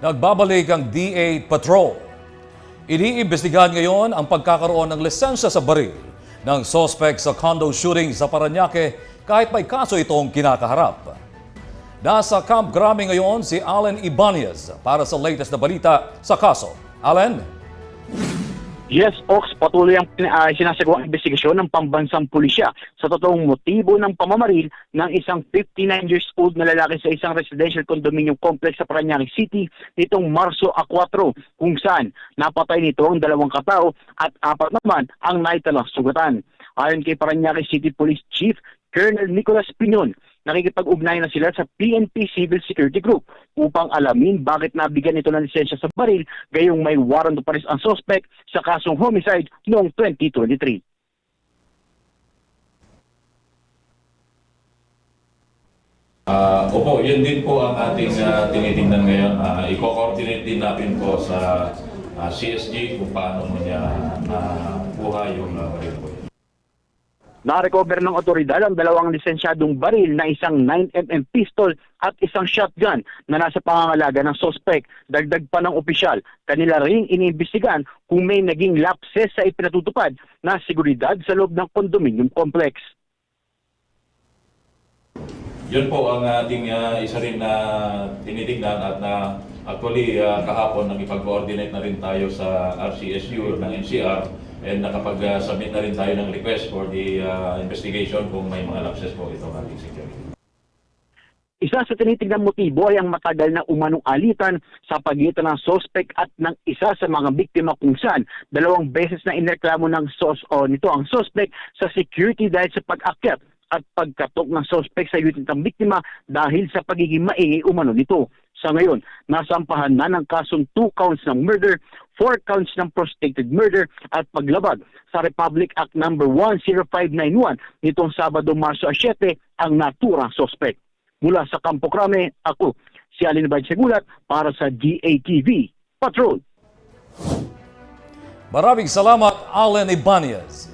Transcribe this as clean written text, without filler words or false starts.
Nagbabalik ang DA Patrol. Iniimbestigahan ngayon ang pagkakaroon ng lisensya sa baril ng suspect sa condo shooting sa Parañaque kahit may kaso itong kinakaharap. Nasa Camp Grame ngayon si Allen Ibanez para sa latest na balita sa kaso. Allen? Yes, Ox, patuloy ang sinasagawang investigasyon ng pambansang pulisya sa totoong motibo ng pamamaril ng isang 59 years old na lalaki sa isang residential condominium complex sa Parañaque City nitong Marso 4, kung saan napatay nito ang 2 katao at 4 naman ang naitalang sugatan. Ayon kay Parañaque City Police Chief Colonel Nicolas Piñon, nakikipag-ugnayan na sila sa PNP Civil Security Group upang alamin bakit nabigyan ito ng lisensya sa baril gayong may warrant of arrest ang suspect sa kasong homicide noong 2023. Opo, yun din po ang ating tinitingnan ngayon. I-coordinate din natin po sa CSG kung paano mo niya buha yung baril po. Na-recover ng otoridad ang 2 lisensyadong baril na isang 9mm pistol at isang shotgun na nasa pangangalaga ng suspect. Dagdag pa ng opisyal, kanila ring iniimbestigahan kung may naging lapses sa ipinatutupad na seguridad sa loob ng condominium complex. Yun po ang ating isa rin na tinitingnan at actually kahapon nag-ipag-coordinate na rin tayo sa RCSU ng NCR and nakapag-submit na rin tayo ng request for the investigation kung may mga lapses po itong ating security. Isa sa tinitingnan motibo ay ang matagal na umanong alitan sa pagitan ng suspect at ng isa sa mga biktima kung saan 2 beses na inireklamo ng ang suspect sa security dahil sa pag-akyat at pagkatok ng suspect sa unit ng biktima dahil sa pagiging maingay umano nito. Sa ngayon, nasampahan na ng kasong 2 counts ng murder, 4 counts ng prostrated murder at paglabag sa Republic Act No. 10591 nitong Sabado, Marso 7 ang naturang suspect. Mula sa Campo Grame, ako si Allen Ibanez para sa DATV Patrol. Maraming salamat, Allen Ibanez.